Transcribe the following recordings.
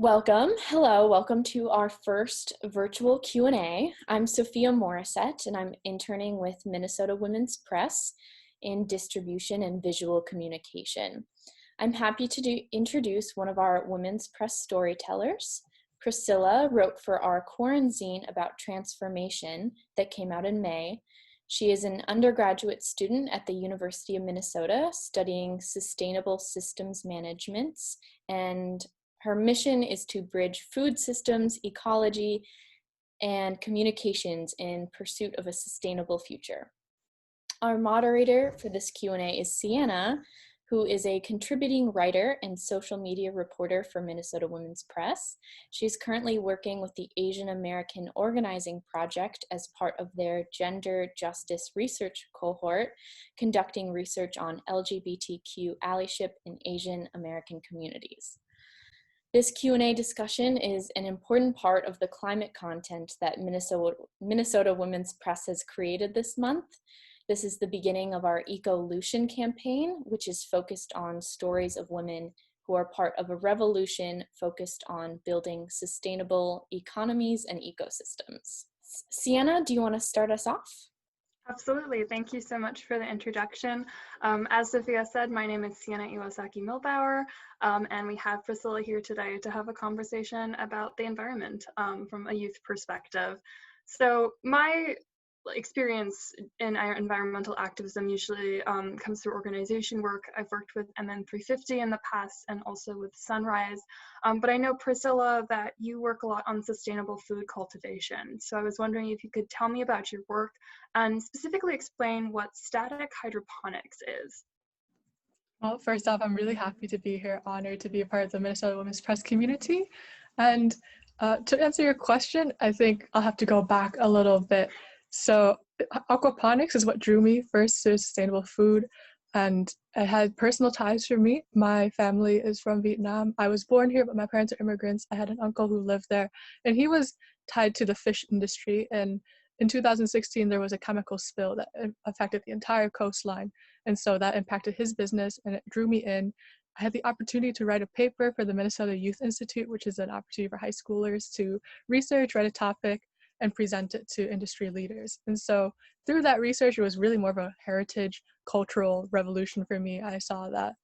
Welcome to our first virtual Q&A. I'm Sophia Morissette, and I'm interning with Minnesota Women's Press in distribution and visual communication. I'm happy to introduce one of our Women's Press storytellers. Priscilla wrote for our Quarantine about transformation that came out in May. She is an undergraduate student at the University of Minnesota studying sustainable systems management, and her mission is to bridge food systems, ecology, and communications in pursuit of a sustainable future. Our moderator for this Q&A is Sienna, who is a contributing writer and social media reporter for Minnesota Women's Press. She's currently working with the Asian American Organizing Project as part of their Gender Justice Research cohort, conducting research on LGBTQ allyship in Asian American communities. This Q&A discussion is an important part of the climate content that Minnesota Women's Press has created this month. This is the beginning of our Ecolution campaign, which is focused on stories of women who are part of a revolution focused on building sustainable economies and ecosystems. Sienna, do you want to start us off? Absolutely. Thank you so much for the introduction. As Sophia said, my name is Sienna Iwasaki-Milbauer, and we have Priscilla here today to have a conversation about the environment from a youth perspective. So my experience in environmental activism usually comes through organization work. I've worked with MN350 in the past and also with Sunrise, but I know, Priscilla, that you work a lot on sustainable food cultivation. So I was wondering if you could tell me about your work and specifically explain what static hydroponics is. Well, first off, I'm really happy to be here, honored to be a part of the Minnesota Women's Press community. And to answer your question, I think I'll have to go back a little bit. So aquaponics is what drew me first to sustainable food, and it had personal ties for me. My family is from Vietnam. I was born here, but my parents are immigrants. I had an uncle who lived there, and he was tied to the fish industry. And in 2016, there was a chemical spill that affected the entire coastline, and so that impacted his business, and it drew me in. I had the opportunity to write a paper for the Minnesota Youth Institute, which is an opportunity for high schoolers to research, write a topic, and present it to industry leaders. And so through that research, it was really more of a heritage cultural revolution for me. I saw that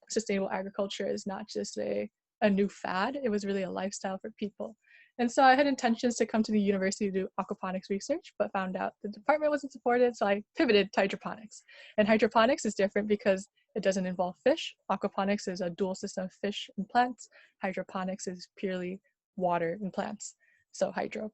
sustainable agriculture is not just a new fad, it was really a lifestyle for people. And so I had intentions to come to the university to do aquaponics research, but found out the department wasn't supported, so I pivoted to hydroponics. And hydroponics is different because it doesn't involve fish. Aquaponics is a dual system of fish and plants. Hydroponics is purely water and plants, so hydro.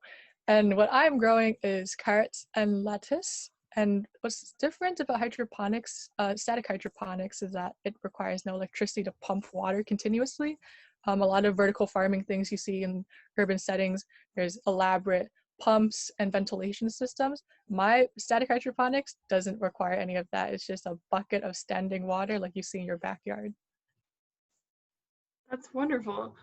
And what I'm growing is carrots and lettuce. And what's different about hydroponics, static hydroponics, is that it requires no electricity to pump water continuously. A lot of vertical farming things you see in urban settings, there's elaborate pumps and ventilation systems. My static hydroponics doesn't require any of that. It's just a bucket of standing water like you see in your backyard. That's wonderful.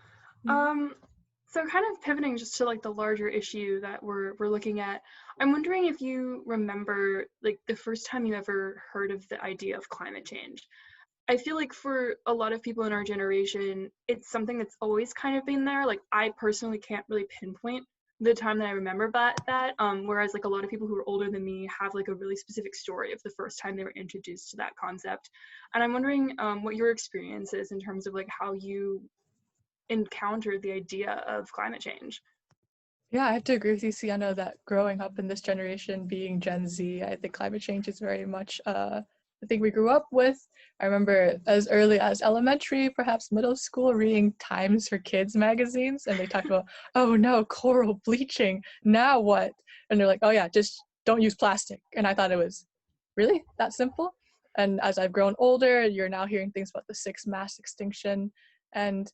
So kind of pivoting just to like the larger issue that we're looking at, I'm wondering if you remember like the first time you ever heard of the idea of climate change. I feel like for a lot of people in our generation, it's something that's always kind of been there. Like I personally can't really pinpoint the time that I remember that, whereas like a lot of people who are older than me have like a really specific story of the first time they were introduced to that concept. And I'm wondering what your experience is in terms of like how you encountered the idea of climate change. Yeah, I have to agree with you, Sienna, that growing up in this generation, being Gen Z, I think climate change is very much the thing we grew up with. I remember as early as elementary, perhaps middle school, reading Times for Kids magazines, and they talked about, oh no, coral bleaching, now what? And they're like, oh yeah, just don't use plastic. And I thought it was really that simple. And as I've grown older, you're now hearing things about the sixth mass extinction. And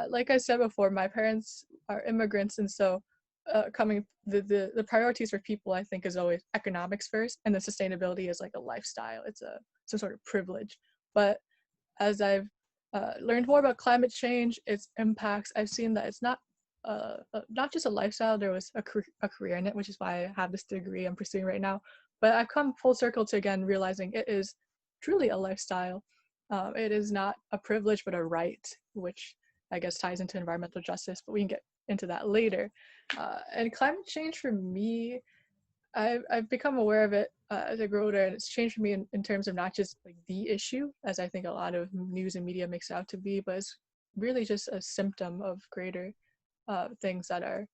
like I said before, my parents are immigrants, and so the priorities for people, I think, is always economics first, and then sustainability is like a lifestyle. It's some sort of privilege. But as I've learned more about climate change, its impacts, I've seen that it's not just a lifestyle. There was a career in it, which is why I have this degree I'm pursuing right now. But I've come full circle to again realizing it is truly a lifestyle. It is not a privilege, but a right, which I guess ties into environmental justice, but we can get into that later. And climate change for me, I've become aware of it as I grow older, and it's changed for me in terms of not just like the issue, as I think a lot of news and media makes it out to be, but it's really just a symptom of greater things that are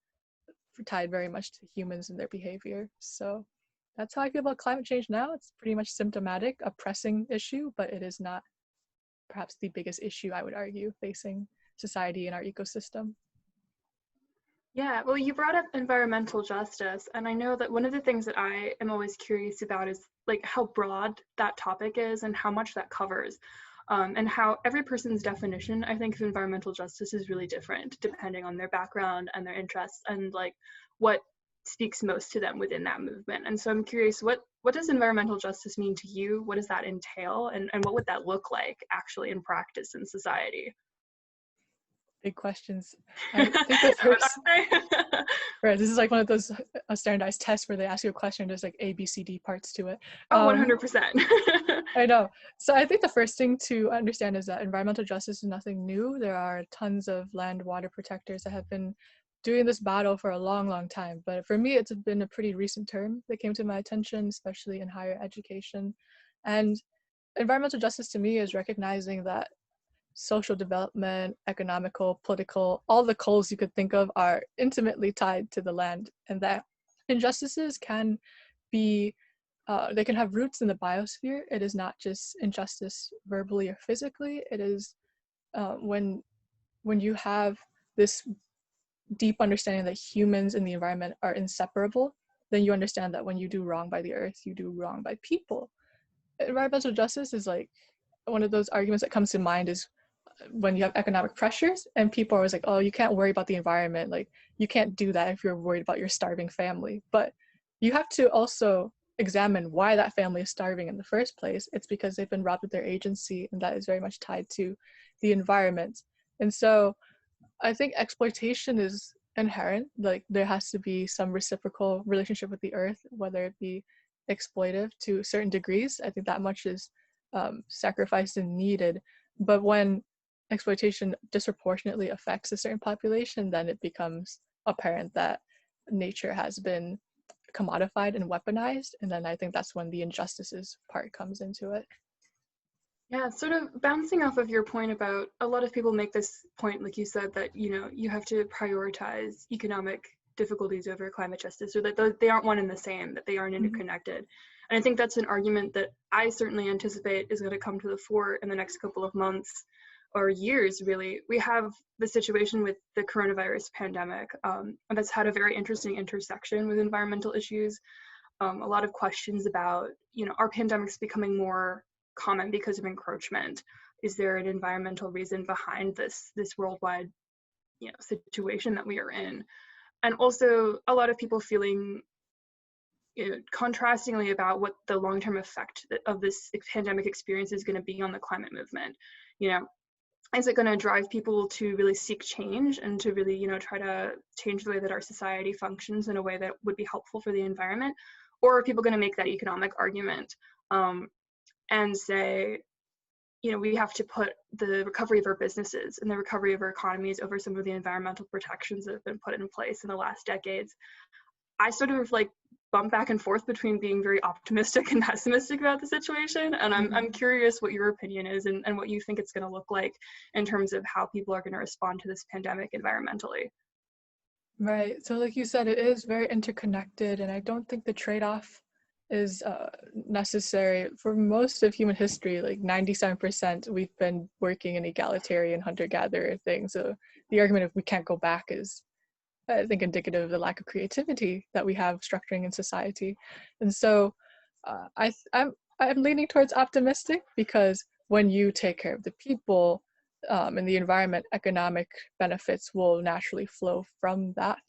tied very much to humans and their behavior. So that's how I feel about climate change now. It's pretty much symptomatic, a pressing issue, but it is not perhaps the biggest issue, I would argue, facing society and our ecosystem. Yeah, well, you brought up environmental justice, and I know that one of the things that I am always curious about is like how broad that topic is and how much that covers, and how every person's definition, I think, of environmental justice is really different depending on their background and their interests and like what speaks most to them within that movement. And so I'm curious, what does environmental justice mean to you? What does that entail, and what would that look like actually in practice in society? Big questions. I think the first, right, this is like one of those standardized tests where they ask you a question, there's like A, B, C, D parts to it. Oh, 100%. I know. So I think the first thing to understand is that environmental justice is nothing new. There are tons of land water protectors that have been doing this battle for a long, long time. But for me, it's been a pretty recent term that came to my attention, especially in higher education. And environmental justice to me is recognizing that social development, economical, political, all the goals you could think of are intimately tied to the land, and that injustices can be, they can have roots in the biosphere. It is not just injustice verbally or physically. It is when you have this deep understanding that humans and the environment are inseparable, then you understand that when you do wrong by the earth, you do wrong by people. Environmental justice is like one of those arguments that comes to mind is when you have economic pressures and people are always like, oh, you can't worry about the environment. Like, you can't do that if you're worried about your starving family. But you have to also examine why that family is starving in the first place. It's because they've been robbed of their agency, and that is very much tied to the environment. And so I think exploitation is inherent. Like, there has to be some reciprocal relationship with the earth, whether it be exploitive to certain degrees. I think that much is sacrificed and needed. But when exploitation disproportionately affects a certain population, then it becomes apparent that nature has been commodified and weaponized. And then I think that's when the injustices part comes into it. Yeah, sort of bouncing off of your point about a lot of people make this point, like you said, that, you know, you have to prioritize economic difficulties over climate justice, or that they aren't one and the same, that they aren't interconnected. And I think that's an argument that I certainly anticipate is going to come to the fore in the next couple of months or years, really. We have the situation with the coronavirus pandemic, and that's had a very interesting intersection with environmental issues. A lot of questions about, you know, are pandemics becoming more common because of encroachment? Is there an environmental reason behind this worldwide, you know, situation that we are in? And also a lot of people feeling, you know, contrastingly about what the long-term effect of this pandemic experience is going to be on the climate movement. You know, is it going to drive people to really seek change and to really, you know, try to change the way that our society functions in a way that would be helpful for the environment? Or are people going to make that economic argument and say, you know, we have to put the recovery of our businesses and the recovery of our economies over some of the environmental protections that have been put in place in the last decades? I sort of like bump back and forth between being very optimistic and pessimistic about the situation. And I'm curious what your opinion is and what you think it's going to look like in terms of how people are going to respond to this pandemic environmentally. Right. So like you said, it is very interconnected, and I don't think the trade-off is necessary. For most of human history, like 97%, we've been working in egalitarian hunter-gatherer things. So the argument of we can't go back is, I think, indicative of the lack of creativity that we have structuring in society. And so I'm leaning towards optimistic, because when you take care of the people and the environment, economic benefits will naturally flow from that.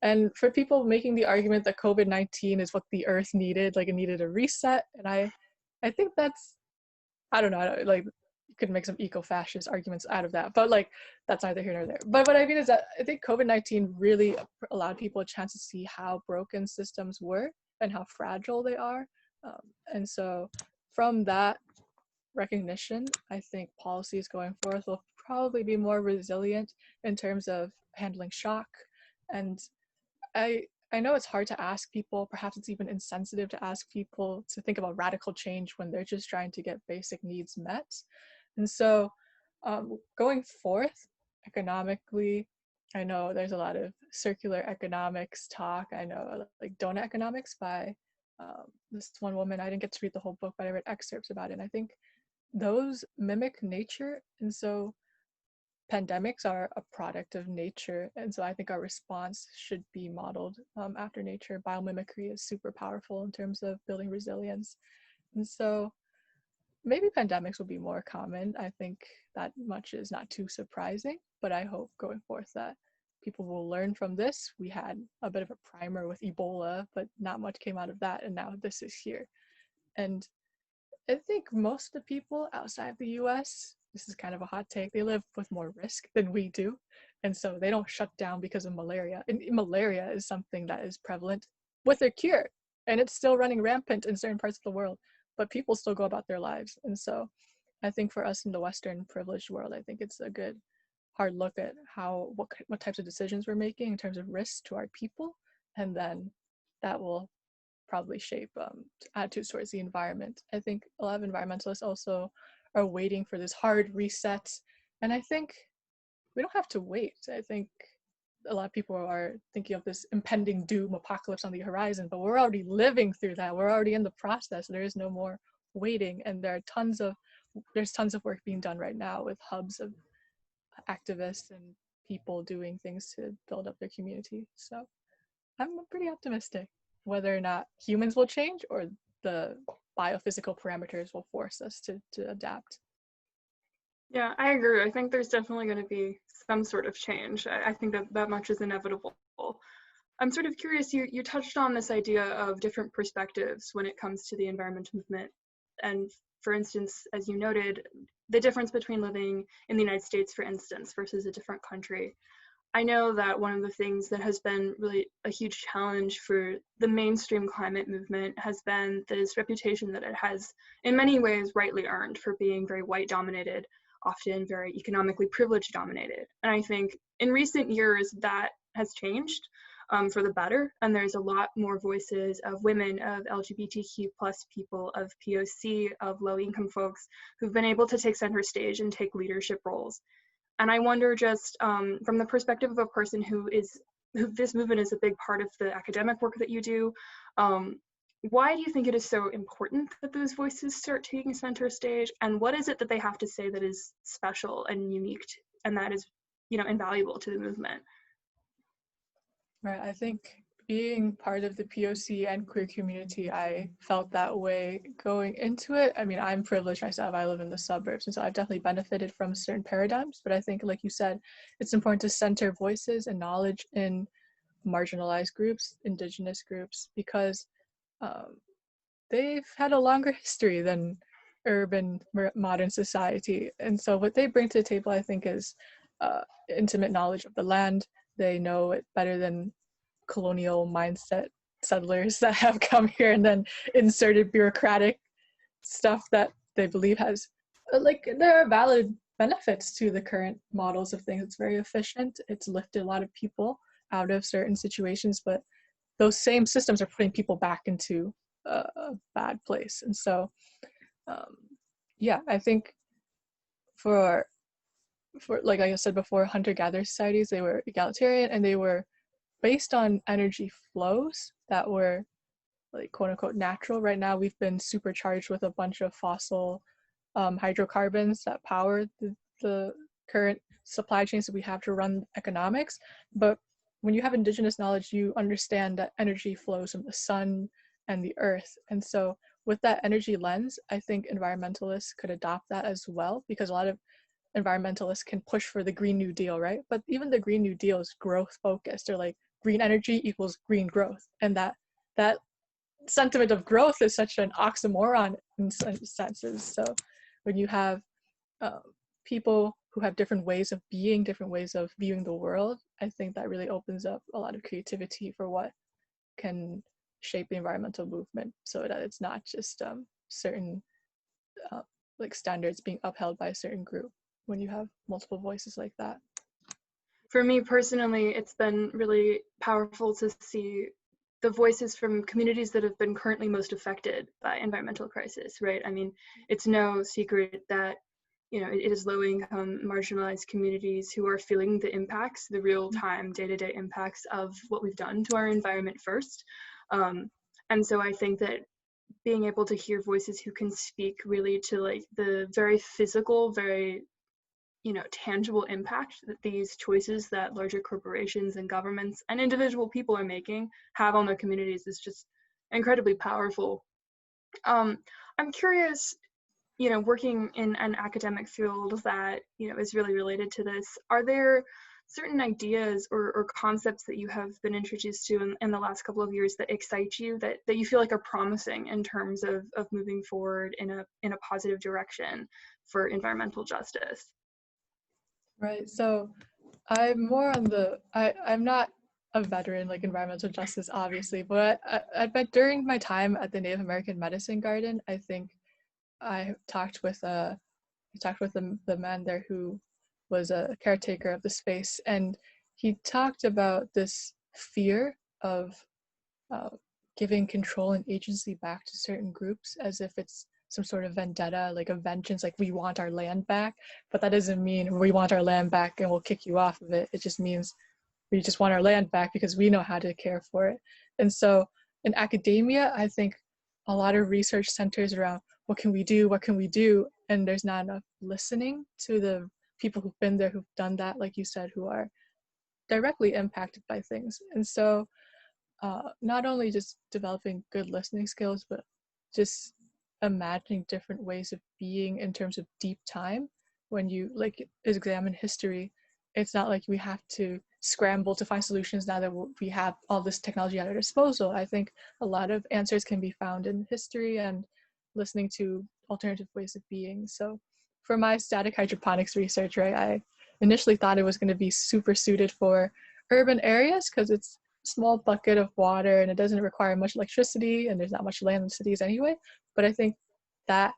And for people making the argument that COVID-19 is what the earth needed, like it needed a reset, and I think that's, I don't know, like you could make some eco-fascist arguments out of that, but like that's neither here nor there. But what I mean is that I think COVID-19 really allowed people a chance to see how broken systems were and how fragile they are. And so from that recognition, I think policies going forth will probably be more resilient in terms of handling shock. And I know it's hard to ask people, perhaps it's even insensitive to ask people to think about radical change when they're just trying to get basic needs met. And so going forth economically, I know there's a lot of circular economics talk. I know like donut economics by this one woman. I didn't get to read the whole book, but I read excerpts about it. And I think those mimic nature. And so pandemics are a product of nature, and so I think our response should be modeled after nature. Biomimicry is super powerful in terms of building resilience, and so maybe pandemics will be more common. I think that much is not too surprising, but I hope going forth that people will learn from this. We had a bit of a primer with Ebola, but not much came out of that, and now this is here. And I think most of the people outside the US, this is kind of a hot take, they live with more risk than we do. And so they don't shut down because of malaria. And malaria is something that is prevalent with a cure. And it's still running rampant in certain parts of the world, but people still go about their lives. And so I think for us in the Western privileged world, I think it's a good hard look at what types of decisions we're making in terms of risks to our people. And then that will probably shape attitudes towards the environment. I think a lot of environmentalists also are waiting for this hard reset, and I think we don't have to wait. I think a lot of people are thinking of this impending doom apocalypse on the horizon, but we're already living through that. We're already in the process. There is no more waiting, and there's tons of work being done right now with hubs of activists and people doing things to build up their community. So I'm pretty optimistic. Whether or not humans will change or the biophysical parameters will force us to adapt. Yeah, I agree. I think there's definitely going to be some sort of change. I think that much is inevitable. I'm sort of curious, you touched on this idea of different perspectives when it comes to the environmental movement. And for instance, as you noted, the difference between living in the United States, for instance, versus a different country. I know that one of the things that has been really a huge challenge for the mainstream climate movement has been this reputation that it has, in many ways, rightly earned for being very white dominated, often very economically privileged dominated. And I think in recent years that has changed for the better. And there's a lot more voices of women, of LGBTQ plus people, of POC, of low income folks who've been able to take center stage and take leadership roles. And I wonder just from the perspective of a person who this movement is a big part of the academic work that you do, why do you think it is so important that those voices start taking center stage? And what is it that they have to say that is special and unique and that is, invaluable to the movement? Right, I think being part of the POC and queer community, I felt that way going into it. I mean, I'm privileged myself. I live in the suburbs, and so I've definitely benefited from certain paradigms. But I think, like you said, it's important to center voices and knowledge in marginalized groups, indigenous groups, because they've had a longer history than urban modern society. And so what they bring to the table, I think, is intimate knowledge of the land. They know it better than colonial mindset settlers that have come here and then inserted bureaucratic stuff that they believe has, there are valid benefits to the current models of things. It's very efficient. It's lifted a lot of people out of certain situations, but those same systems are putting people back into a bad place. And so, I think for like I said before, hunter-gatherer societies, they were egalitarian and they were based on energy flows that were like quote unquote natural. Right now we've been supercharged with a bunch of fossil hydrocarbons that power the current supply chains that we have to run economics. But when you have indigenous knowledge, you understand that energy flows from the sun and the earth. And so with that energy lens, I think environmentalists could adopt that as well, because a lot of environmentalists can push for the Green New Deal, right? But even the Green New Deal is growth focused. They're like, green energy equals green growth. And that sentiment of growth is such an oxymoron in some senses. So when you have people who have different ways of being, different ways of viewing the world, I think that really opens up a lot of creativity for what can shape the environmental movement, so that it's not just certain like standards being upheld by a certain group. when you have multiple voices like that. For me personally, it's been really powerful to see the voices from communities that have been currently most affected by environmental crisis, right? I mean, it's no secret that, you know, it is low-income, marginalized communities who are feeling the impacts, the real-time, day-to-day impacts of what we've done to our environment first. And so I think that being able to hear voices who can speak really to like the very physical, very, you know, tangible impact that these choices that larger corporations and governments and individual people are making have on their communities is just incredibly powerful. I'm curious, you know, working in an academic field that, you know, is really related to this, are there certain ideas or concepts that you have been introduced to in the last couple of years that excite you, that you feel like are promising in terms of moving forward in a positive direction for environmental justice? Right. So I'm more on the, I'm not a veteran like environmental justice, obviously, but I bet during my time at the Native American Medicine Garden, I think I talked with the man there who was a caretaker of the space, and he talked about this fear of uh, giving control and agency back to certain groups as if it's some sort of vendetta, like a vengeance, like we want our land back. But that doesn't mean we want our land back and we'll kick you off of it. It just means we just want our land back because we know how to care for it. And so in academia, I think a lot of research centers around what can we do, and there's not enough listening to the people who've been there, who've done that, like you said, who are directly impacted by things. And so not only just developing good listening skills, but just imagining different ways of being in terms of deep time. When you like examine history, it's not like we have to scramble to find solutions now that we have all this technology at our disposal. I think a lot of answers can be found in history and listening to alternative ways of being. So for my static hydroponics research, right, I initially thought it was going to be super suited for urban areas because it's small bucket of water and it doesn't require much electricity and there's not much land in cities anyway. But I think that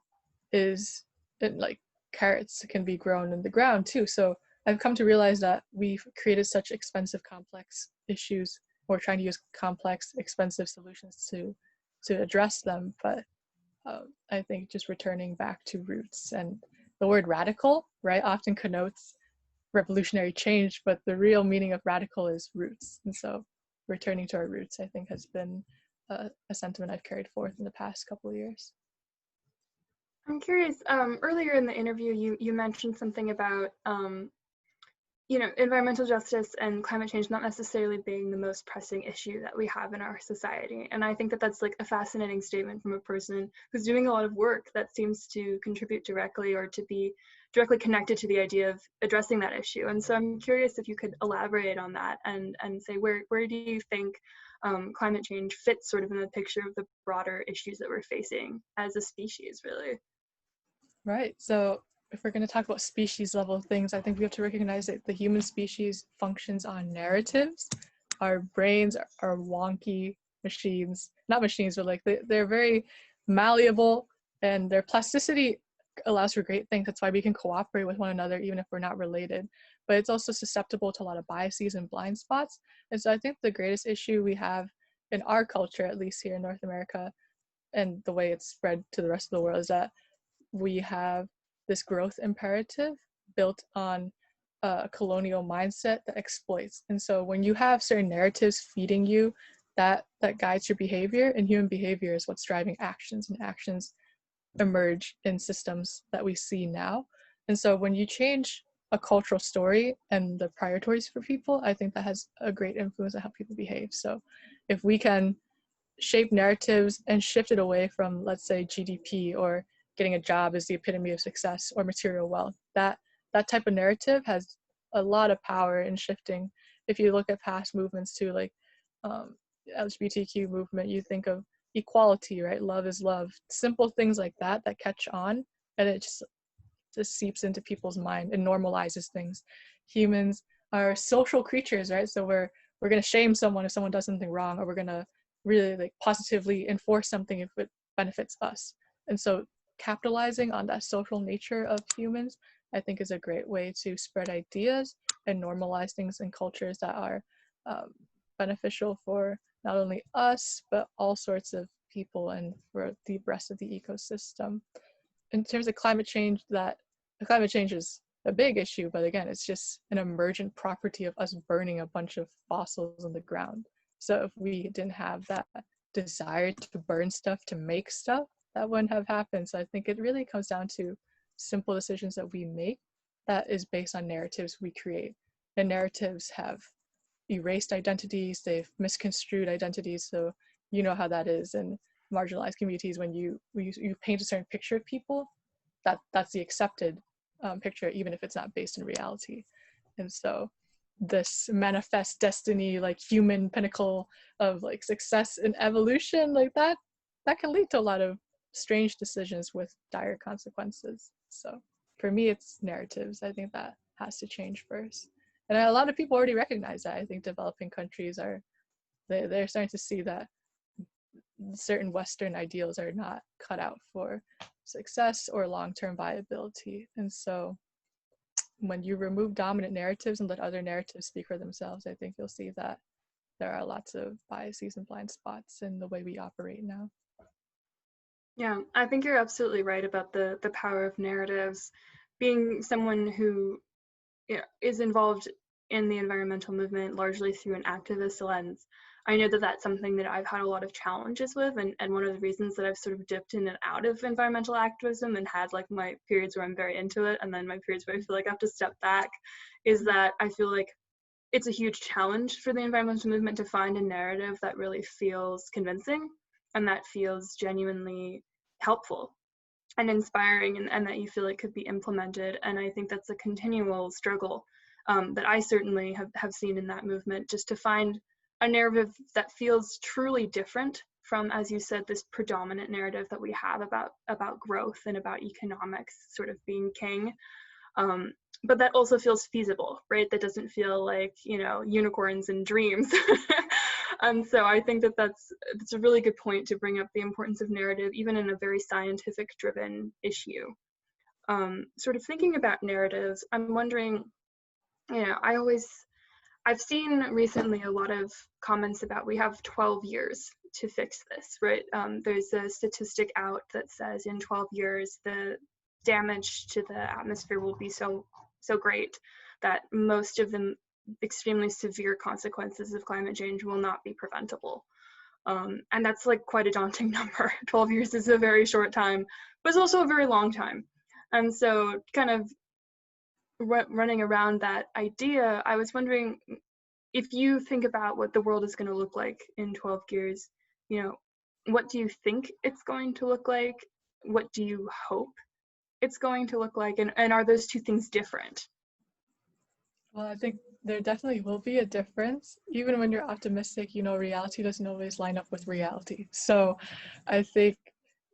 is like carrots can be grown in the ground too. So I've come to realize that we've created such expensive, complex issues. We're trying to use complex, expensive solutions to address them. But I think just returning back to roots, and the word radical, right, often connotes revolutionary change, but the real meaning of radical is roots. And so returning to our roots, I think, has been a sentiment I've carried forth in the past couple of years. I'm curious, earlier in the interview, you mentioned something about, you know, environmental justice and climate change not necessarily being the most pressing issue that we have in our society. And I think that that's like a fascinating statement from a person who's doing a lot of work that seems to contribute directly or to be directly connected to the idea of addressing that issue. And so I'm curious if you could elaborate on that and say, where do you think climate change fits sort of in the picture of the broader issues that we're facing as a species, really? Right. So if we're going to talk about species level things, I think we have to recognize that the human species functions on narratives. Our brains are wonky machines, not machines, but like they're very malleable, and their plasticity allows for great things. That's why we can cooperate with one another even if we're not related. But it's also susceptible to a lot of biases and blind spots. And so I think the greatest issue we have in our culture, at least here in North America, and the way it's spread to the rest of the world, is that we have this growth imperative built on a colonial mindset that exploits. And so when you have certain narratives feeding you, that guides your behavior, and human behavior is what's driving actions, and actions emerge in systems that we see now. And so when you change a cultural story and the priorities for people, I think that has a great influence on how people behave. So if we can shape narratives and shift it away from, let's say, GDP or getting a job is the epitome of success or material wealth, that type of narrative has a lot of power in shifting. If you look at past movements too, like LGBTQ movement, you think of equality, right? Love is love. Simple things like that catch on, and it just seeps into people's mind and normalizes things. Humans are social creatures, right? So we're going to shame someone if someone does something wrong, or we're going to really like positively enforce something if it benefits us. And so capitalizing on that social nature of humans, I think is a great way to spread ideas and normalize things in cultures that are beneficial for not only us, but all sorts of people and for the rest of the ecosystem. In terms of climate change, climate change is a big issue, but again, it's just an emergent property of us burning a bunch of fossils in the ground. So if we didn't have that desire to burn stuff to make stuff, that wouldn't have happened. So I think it really comes down to simple decisions that we make that is based on narratives we create. And narratives have erased identities, they've misconstrued identities. So you know how that is in marginalized communities when you paint a certain picture of people, that's the accepted picture, even if it's not based in reality. And so this manifest destiny, like human pinnacle of like success and evolution, like that can lead to a lot of strange decisions with dire consequences. So for me, it's narratives. I think that has to change first. And a lot of people already recognize that. I think developing countries they're starting to see that certain Western ideals are not cut out for success or long-term viability. And so when you remove dominant narratives and let other narratives speak for themselves, I think you'll see that there are lots of biases and blind spots in the way we operate now. Yeah, I think you're absolutely right about the power of narratives. Being someone who is involved in the environmental movement largely through an activist lens, I know that that's something that I've had a lot of challenges with, and one of the reasons that I've sort of dipped in and out of environmental activism and had like my periods where I'm very into it and then my periods where I feel like I have to step back is that I feel like it's a huge challenge for the environmental movement to find a narrative that really feels convincing and that feels genuinely helpful and inspiring, and that you feel it could be implemented. And I think that's a continual struggle that I certainly have seen in that movement, just to find a narrative that feels truly different from, as you said, this predominant narrative that we have about growth and about economics sort of being king. But that also feels feasible, right? That doesn't feel like, unicorns and dreams. And so I think that that's a really good point to bring up the importance of narrative, even in a very scientific driven issue. Sort of thinking about narratives, I'm wondering, I've seen recently a lot of comments about we have 12 years to fix this, right? There's a statistic out that says in 12 years, the damage to the atmosphere will be so great that most of the extremely severe consequences of climate change will not be preventable. And that's like quite a daunting number. 12 years is a very short time, but it's also a very long time. And so kind of running around that idea, I was wondering, if you think about what the world is going to look like in 12 years, what do you think it's going to look like? What do you hope it's going to look like? And are those two things different? Well, I think there definitely will be a difference. Even when you're optimistic, reality doesn't always line up with reality. So I think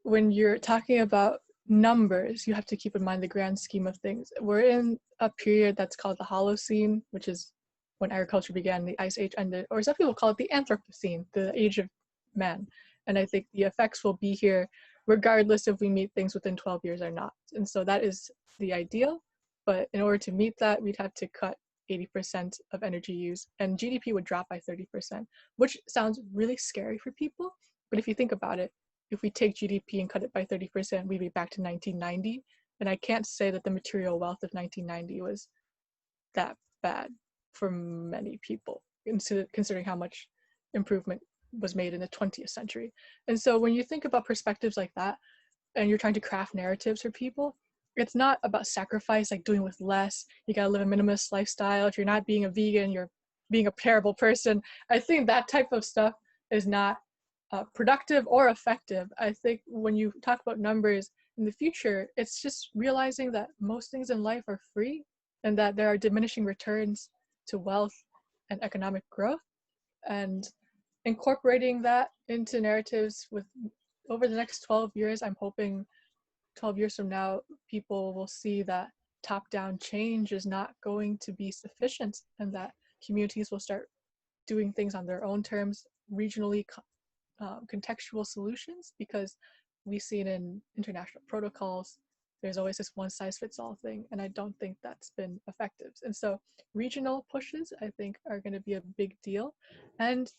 when you're talking about numbers, you have to keep in mind the grand scheme of things. We're in a period that's called the Holocene, which is when agriculture began, the Ice Age ended, or some people call it the Anthropocene, the age of man. And I think the effects will be here regardless if we meet things within 12 years or not. And so that is the ideal. But in order to meet that, we'd have to cut 80% of energy use, and GDP would drop by 30%, which sounds really scary for people. But if you think about it, if we take GDP and cut it by 30%, we'd be back to 1990. And I can't say that the material wealth of 1990 was that bad for many people, considering how much improvement was made in the 20th century. And so when you think about perspectives like that, and you're trying to craft narratives for people, it's not about sacrifice, like doing with less. You gotta live a minimalist lifestyle. If you're not being a vegan, you're being a terrible person. I think that type of stuff is not productive or effective. I think when you talk about numbers in the future, it's just realizing that most things in life are free and that there are diminishing returns to wealth and economic growth, and incorporating that into narratives with over the next 12 years. I'm hoping 12 years from now, people will see that top-down change is not going to be sufficient and that communities will start doing things on their own terms, regionally contextual solutions, because we see it in international protocols there's always this one size fits all thing, and I don't think that's been effective. And so regional pushes, I think, are going to be a big deal. And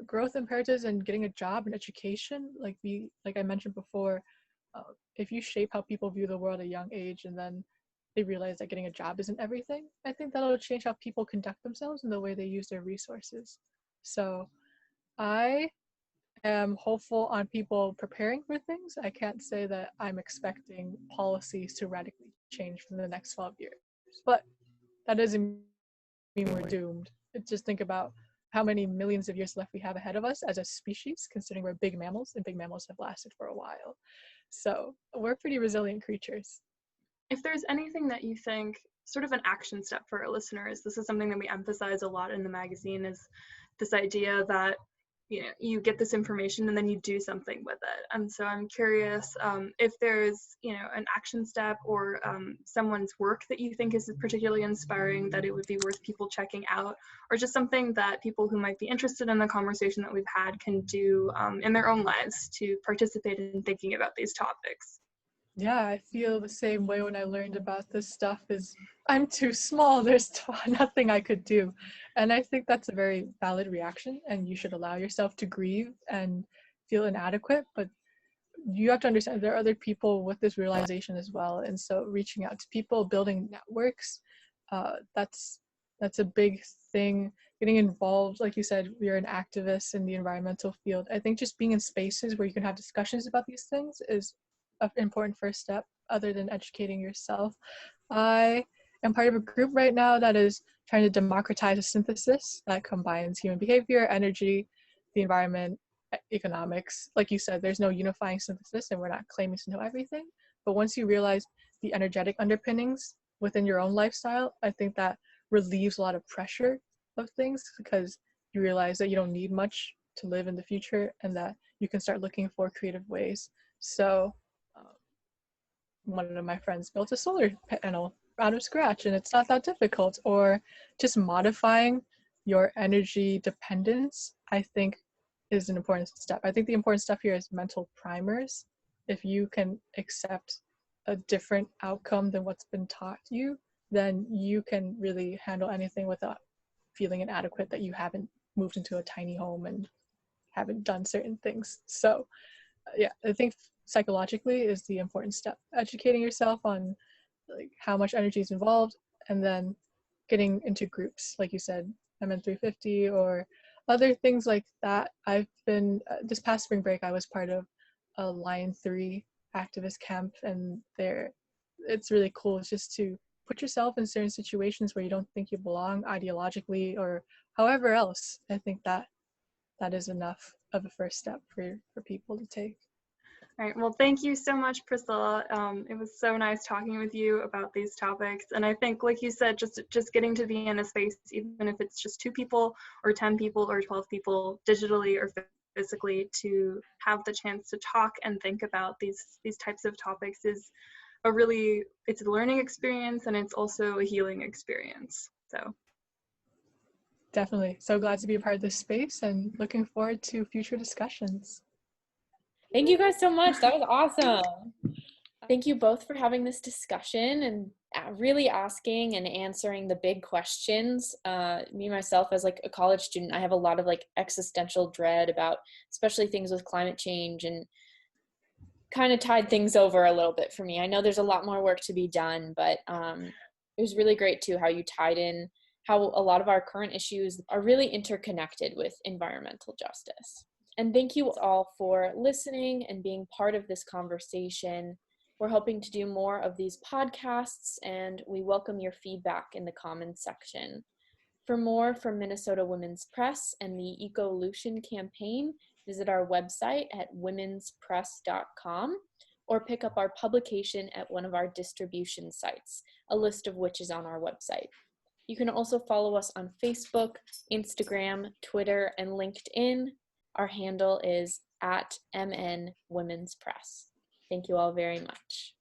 growth imperatives and getting a job and education, like I mentioned before, if you shape how people view the world at a young age and then they realize that getting a job isn't everything, I think that'll change how people conduct themselves and the way they use their resources. So I am hopeful on people preparing for things. I can't say that I'm expecting policies to radically change for the next 12 years, but that doesn't mean we're doomed. Just think about how many millions of years left we have ahead of us as a species, considering we're big mammals, and big mammals have lasted for a while. So we're pretty resilient creatures. If there's anything that you think, sort of an action step for our listeners, this is something that we emphasize a lot in the magazine, is this idea that you get this information and then you do something with it. And so I'm curious if there's an action step or someone's work that you think is particularly inspiring, that it would be worth people checking out, or just something that people who might be interested in the conversation that we've had can do in their own lives to participate in thinking about these topics. Yeah, I feel the same way when I learned about this stuff. Is I'm too small, there's nothing I could do. And I think that's a very valid reaction, and you should allow yourself to grieve and feel inadequate, but you have to understand there are other people with this realization as well. And so reaching out to people, building networks, that's a big thing. Getting involved, like you said, you're an activist in the environmental field. I think just being in spaces where you can have discussions about these things is an important first step, other than educating yourself. I am part of a group right now that is trying to democratize a synthesis that combines human behavior, energy, the environment, economics. Like you said, there's no unifying synthesis, and we're not claiming to know everything. But once you realize the energetic underpinnings within your own lifestyle, I think that relieves a lot of pressure of things, because you realize that you don't need much to live in the future, and that you can start looking for creative ways. So one of my friends built a solar panel out of scratch, and it's not that difficult. Or just modifying your energy dependence, I think, is an important step. I think the important stuff here is mental primers. If you can accept a different outcome than what's been taught you, then you can really handle anything without feeling inadequate that you haven't moved into a tiny home and haven't done certain things. So yeah, I think psychologically is the important step. Educating yourself on like how much energy is involved, and then getting into groups, like you said, MN350 or other things like that. I've been, this past spring break, I was part of a Line 3 activist camp, and it's really cool just to put yourself in certain situations where you don't think you belong ideologically or however else. I think that is enough of a first step for people to take. All right, well, thank you so much, Priscilla. It was so nice talking with you about these topics. And I think, like you said, just getting to be in a space, even if it's just 2 people or 10 people or 12 people, digitally or physically, to have the chance to talk and think about these types of topics is it's a learning experience, and it's also a healing experience. So definitely so glad to be a part of this space, and looking forward to future discussions. Thank you guys so much. That was awesome. Thank you both for having this discussion and really asking and answering the big questions. Me, myself, as like a college student, I have a lot of like existential dread about especially things with climate change, and kind of tied things over a little bit for me. I know there's a lot more work to be done, but it was really great too how you tied in how a lot of our current issues are really interconnected with environmental justice. And thank you all for listening and being part of this conversation. We're hoping to do more of these podcasts, and we welcome your feedback in the comments section. For more from Minnesota Women's Press and the Ecolution campaign, visit our website at womenspress.com or pick up our publication at one of our distribution sites, a list of which is on our website. You can also follow us on Facebook, Instagram, Twitter, and LinkedIn. Our handle is @MN Women's Press. Thank you all very much.